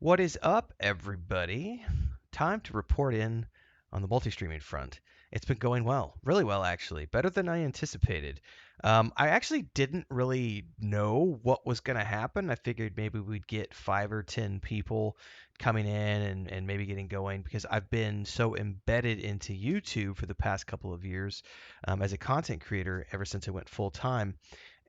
What is up, everybody? Time to report in on the multi-streaming front. It's been going well, really well, actually, better than I anticipated. I actually didn't really know what was going to happen. I figured maybe we'd get 5 or 10 people coming in and maybe getting going because I've been so embedded into YouTube for the past couple of years as a content creator ever since I went full time.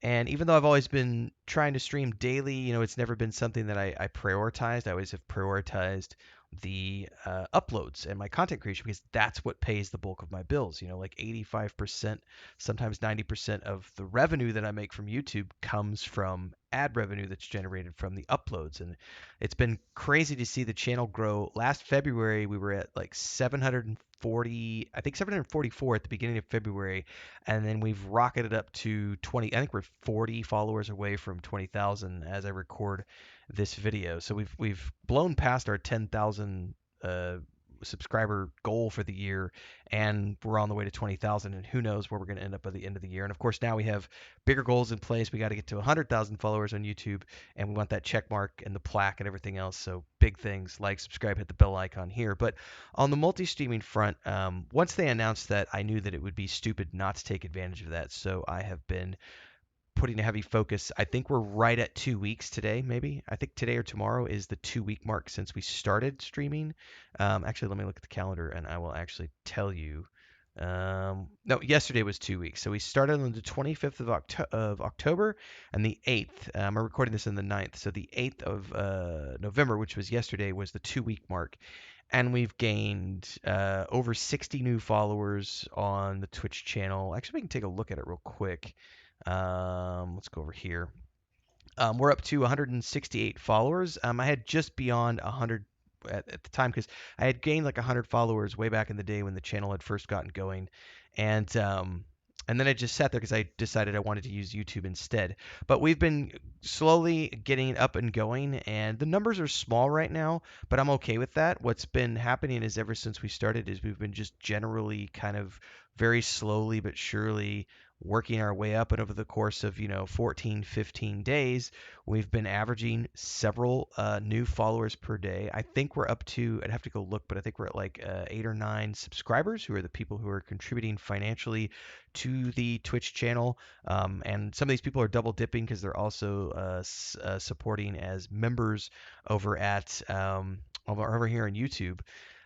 And even though I've always been trying to stream daily, it's never been something that I prioritized. I always have prioritized the uploads and my content creation because that's what pays the bulk of my bills. Like 85%, sometimes 90% of the revenue that I make from YouTube comes from ad revenue that's generated from the uploads. And it's been crazy to see the channel grow. Last February, we were at like 740, I think 744 at the beginning of February, and then we've rocketed up to 20. I think we're 40 followers away from 20,000 as I record this video. So we've blown past our 10,000 subscriber goal for the year, and we're on the way to 20,000. And who knows where we're going to end up by the end of the year. And of course, now we have bigger goals in place. We got to get to 100,000 followers on YouTube, and we want that check mark and the plaque and everything else. So big things: like, subscribe, hit the bell icon here. But on the multi-streaming front, once they announced that, I knew that it would be stupid not to take advantage of that. So I have been putting a heavy focus. I think we're right at 2 weeks today, maybe. I think today or tomorrow is the 2 week mark since we started streaming. Actually, let me look at the calendar and I will actually tell you. No, yesterday was 2 weeks. So we started on the 25th of October and the 8th. I'm recording this on the 9th. So the 8th of November, which was yesterday, was the 2 week mark. And we've gained over 60 new followers on the Twitch channel. Actually, we can take a look at it real quick. Let's go over here. We're up to 168 followers. I had just beyond 100 at the time because I had gained like 100 followers way back in the day when the channel had first gotten going, and then I just sat there because I decided I wanted to use YouTube instead. But we've been slowly getting up and going, and the numbers are small right now, but I'm okay with that. What's been happening is ever since we started is we've been just generally kind of very slowly but surely working our way up, and over the course of 14 15 days we've been averaging several new followers per day. I think we're up to, I'd have to go look, but I think we're at like 8 or 9 subscribers who are the people who are contributing financially to the Twitch channel. And some of these people are double dipping because they're also supporting as members over at over here on YouTube.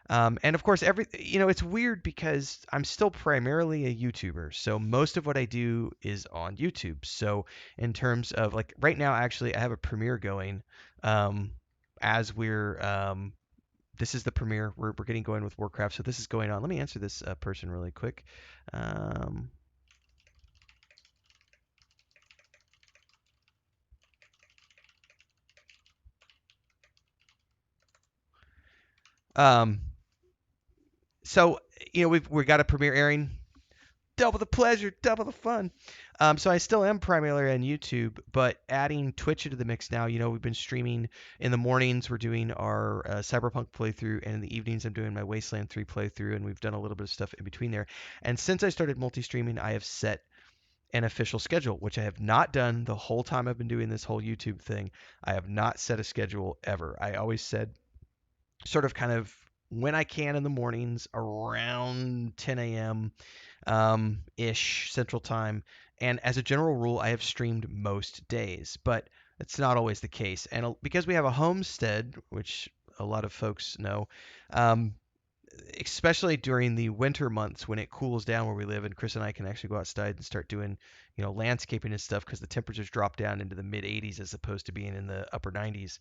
And of course, it's weird because I'm still primarily a YouTuber. So most of what I do is on YouTube. So in terms of like right now, actually, I have a premiere going as this is the premiere. We're getting going with Warcraft. So this is going on. Let me answer this person really quick. Um, um, so, we've got a premiere airing. Double the pleasure, double the fun. So I still am primarily on YouTube, but adding Twitch into the mix now. We've been streaming in the mornings. We're doing our Cyberpunk playthrough, and in the evenings I'm doing my Wasteland 3 playthrough, and we've done a little bit of stuff in between there. And since I started multi-streaming, I have set an official schedule, which I have not done the whole time I've been doing this whole YouTube thing. I have not set a schedule ever. I always said sort of kind of when I can in the mornings around 10 a.m. Ish Central Time. And as a general rule, I have streamed most days, but it's not always the case. And because we have a homestead, which a lot of folks know, um, especially during the winter months when it cools down where we live, and Chris and I can actually go outside and start doing, landscaping and stuff because the temperatures drop down into the mid 80s as opposed to being in the upper 90s.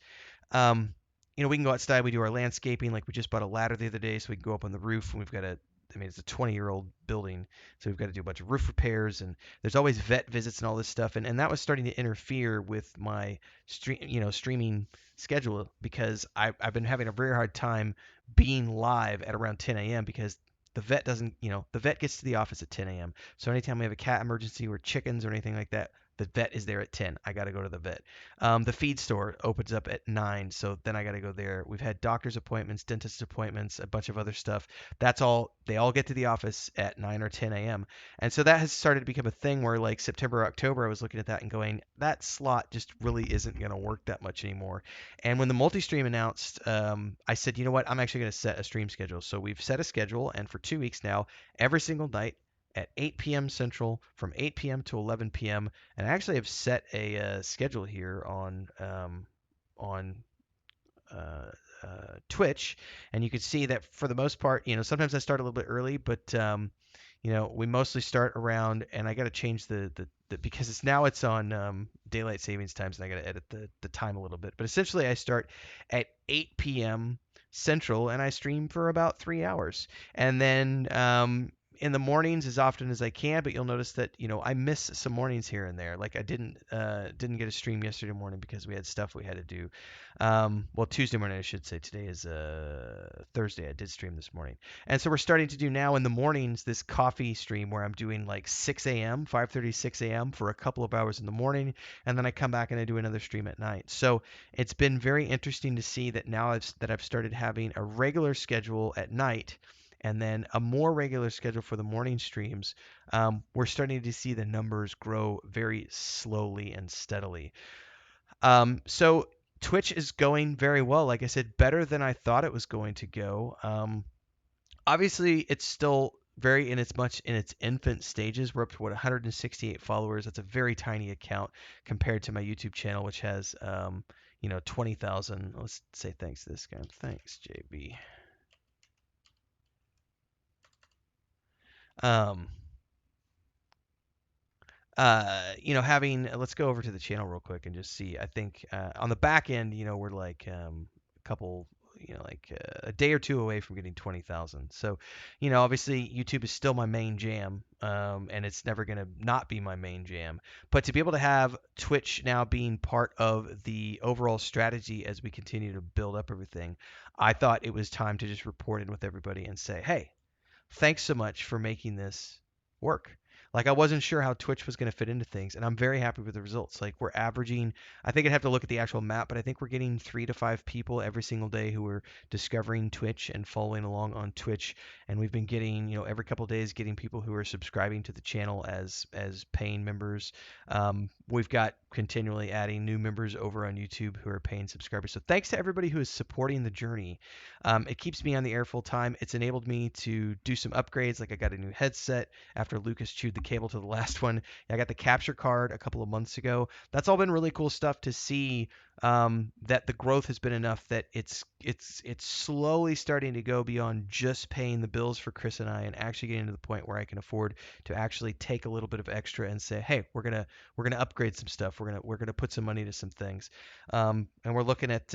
Um, we can go outside. We do our landscaping. Like we just bought a ladder the other day, so we can go up on the roof. And we've got it's a 20-year-old building, so we've got to do a bunch of roof repairs. And there's always vet visits and all this stuff. And that was starting to interfere with my streaming schedule because I've been having a very hard time being live at around 10 a.m. because the vet doesn't, the vet gets to the office at 10 a.m. So anytime we have a cat emergency or chickens or anything like that, The vet is there at 10. I got to go to the vet. The feed store opens up at 9, so then I got to go there. We've had doctor's appointments, dentist appointments, a bunch of other stuff. That's all. They all get to the office at 9 or 10 a.m. And so that has started to become a thing where, like, September, October, I was looking at that and going, that slot just really isn't going to work that much anymore. And when the multi-stream announced, I said, you know what? I'm actually going to set a stream schedule. So we've set a schedule, and for 2 weeks now, every single night at 8 p.m. Central, from 8 p.m. to 11 p.m. And I actually have set a schedule here on uh, Twitch, and you can see that for the most part, sometimes I start a little bit early, but we mostly start around, and I got to change the because it's on daylight savings times, and I got to edit the time a little bit. But essentially, I start at 8 p.m. Central, and I stream for about 3 hours, and then in the mornings as often as I can. But you'll notice that I miss some mornings here and there. Like I didn't get a stream yesterday morning because we had stuff we had to do. Well, Tuesday morning, I should say. Today is Thursday. I did stream this morning. And so we're starting to do now in the mornings this coffee stream where I'm doing like 6 a.m., 5:30, 6 a.m. for a couple of hours in the morning. And then I come back and I do another stream at night. So it's been very interesting to see that now I've started having a regular schedule at night and then a more regular schedule for the morning streams. We're starting to see the numbers grow very slowly and steadily. So Twitch is going very well. Like I said, better than I thought it was going to go. Obviously, it's still very in its infant stages. We're up to 168 followers. That's a very tiny account compared to my YouTube channel, which has 20,000. Let's say thanks to this guy. Thanks, JB. Um, having let's go over to the channel real quick and just see. I think on the back end, we're like a couple, a day or two away from getting 20,000. So, obviously YouTube is still my main jam, and it's never gonna not be my main jam. But to be able to have Twitch now being part of the overall strategy as we continue to build up everything, I thought it was time to just report in with everybody and say, hey, thanks so much for making this work. Like I wasn't sure how Twitch was going to fit into things, and I'm very happy with the results. Like we're averaging, I think I'd have to look at the actual map, but I think we're getting 3 to 5 people every single day who are discovering Twitch and following along on Twitch. And we've been getting, every couple of days, getting people who are subscribing to the channel as paying members. We've got continually adding new members over on YouTube who are paying subscribers. So thanks to everybody who is supporting the journey. It keeps me on the air full time. It's enabled me to do some upgrades. Like I got a new headset after Lucas chewed the cable to the last one. I got the capture card a couple of months ago. That's all been really cool stuff to see, that the growth has been enough that it's slowly starting to go beyond just paying the bills for Chris and I, and actually getting to the point where I can afford to actually take a little bit of extra and say, hey, we're gonna upgrade some stuff. We're gonna put some money to some things, and we're looking at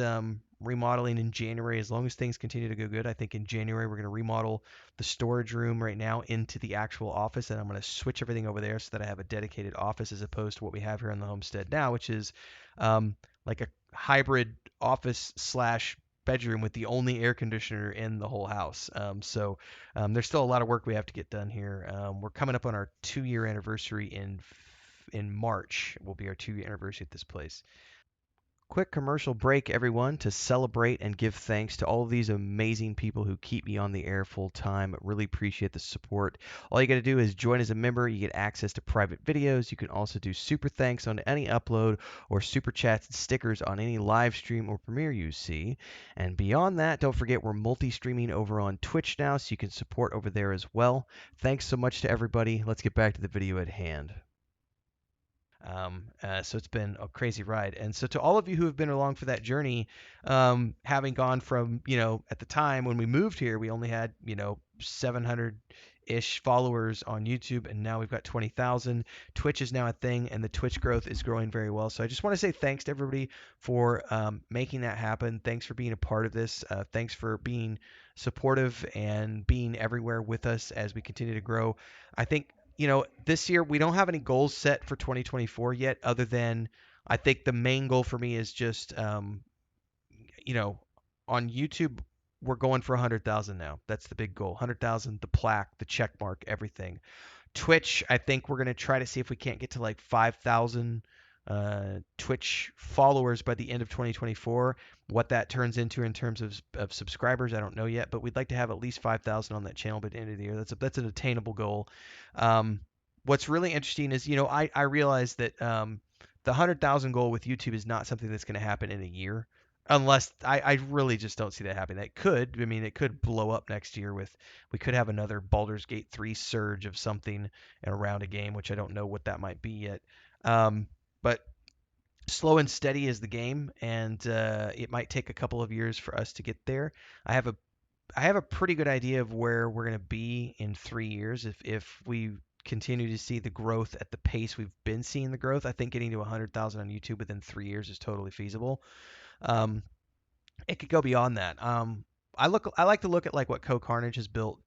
remodeling in January. As long as things continue to go good, I think in January we're going to remodel the storage room right now into the actual office, and I'm going to switch everything over there so that I have a dedicated office as opposed to what we have here in the homestead now, which is like a hybrid office slash bedroom with the only air conditioner in the whole house. So there's still a lot of work we have to get done here. We're coming up on our 2-year anniversary in March. Will be our 2-year anniversary at this place. Quick commercial break, everyone, to celebrate and give thanks to all of these amazing people who keep me on the air full time. Really appreciate the support. All you got to do is join as a member. You get access to private videos. You can also do super thanks on any upload or super chats and stickers on any live stream or premiere you see. And beyond that, don't forget we're multi-streaming over on Twitch now, so you can support over there as well. Thanks so much to everybody. Let's get back to the video at hand. So it's been a crazy ride. And so to all of you who have been along for that journey, having gone from, at the time when we moved here, we only had, 700-ish followers on YouTube, and now we've got 20,000. Twitch is now a thing, and the Twitch growth is growing very well. So I just want to say thanks to everybody for making that happen. Thanks for being a part of this. Thanks for being supportive and being everywhere with us as we continue to grow. I think this year we don't have any goals set for 2024 yet, other than I think the main goal for me is just, you know, on YouTube, we're going for 100,000 now. That's the big goal. 100,000, the plaque, the check mark, everything. Twitch, I think we're going to try to see if we can't get to like 5,000 Twitch followers by the end of 2024. What that turns into in terms of subscribers, I don't know yet, but we'd like to have at least 5,000 on that channel by the end of the year. That's an attainable goal. Um, what's really interesting is, I realize that the 100,000 goal with YouTube is not something that's going to happen in a year. Unless I really just don't see that happening. That could, I mean, it could blow up next year with, we could have another Baldur's Gate 3 surge of something around a game, which I don't know what that might be yet. But slow and steady is the game, and it might take a couple of years for us to get there. I have a I have a pretty good idea of where we're going to be in 3 years if we continue to see the growth at the pace we've been seeing the growth. I think getting to 100,000 on YouTube within 3 years is totally feasible. Um, it could go beyond that. I like to look at like what Co Carnage has built,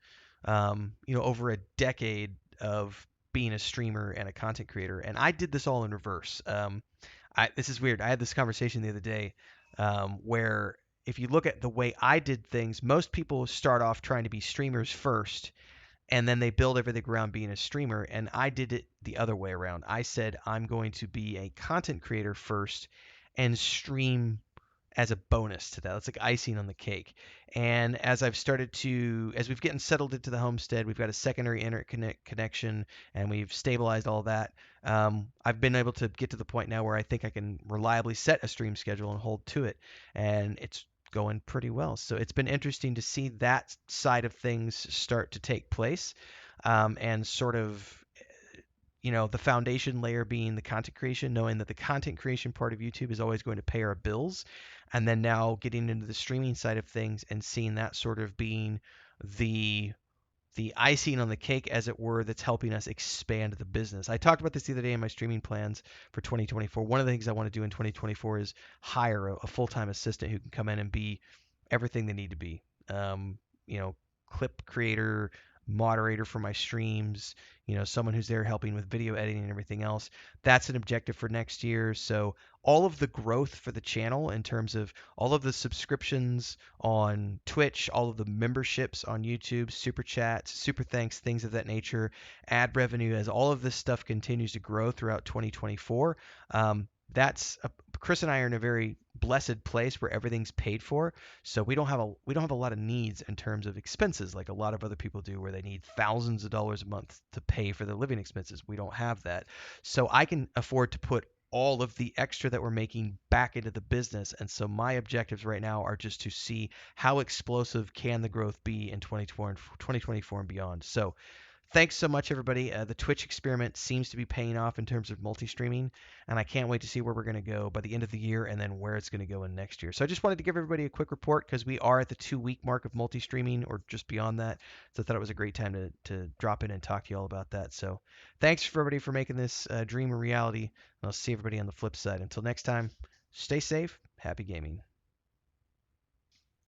over a decade of being a streamer and a content creator, and I did this all in reverse. This is weird. I had this conversation the other day, where if you look at the way I did things, most people start off trying to be streamers first, and then they build everything around being a streamer. And I did it the other way around. I said I'm going to be a content creator first and stream as a bonus to that. It's like icing on the cake. And as we've gotten settled into the homestead, we've got a secondary internet connection, and we've stabilized all that. I've been able to get to the point now where I think I can reliably set a stream schedule and hold to it, and it's going pretty well. So it's been interesting to see that side of things start to take place, and sort of the foundation layer being the content creation, knowing that the content creation part of YouTube is always going to pay our bills. And then now getting into the streaming side of things and seeing that sort of being the the icing on the cake, as it were, that's helping us expand the business. I talked about this the other day in my streaming plans for 2024. One of the things I want to do in 2024 is hire a full-time assistant who can come in and be everything they need to be. You know, clip creator, moderator for my streams, someone who's there helping with video editing and everything else. That's an objective for next year. So all of the growth for the channel in terms of all of the subscriptions on Twitch, all of the memberships on YouTube, SuperChats, SuperThanks, things of that nature, ad revenue, as all of this stuff continues to grow throughout 2024. Chris and I are in a very blessed place where everything's paid for, so we don't have a lot of needs in terms of expenses like a lot of other people do, where they need thousands of dollars a month to pay for their living expenses. We don't have that, so I can afford to put all of the extra that we're making back into the business. And so my objectives right now are just to see how explosive can the growth be in 2024 and beyond. So thanks so much, everybody. The Twitch experiment seems to be paying off in terms of multi-streaming, and I can't wait to see where we're going to go by the end of the year and then where it's going to go in next year. So I just wanted to give everybody a quick report because we are at the 2-week mark of multi-streaming, or just beyond that. So I thought it was a great time to drop in and talk to you all about that. So thanks for everybody for making this dream a reality, and I'll see everybody on the flip side. Until next time, stay safe, happy gaming.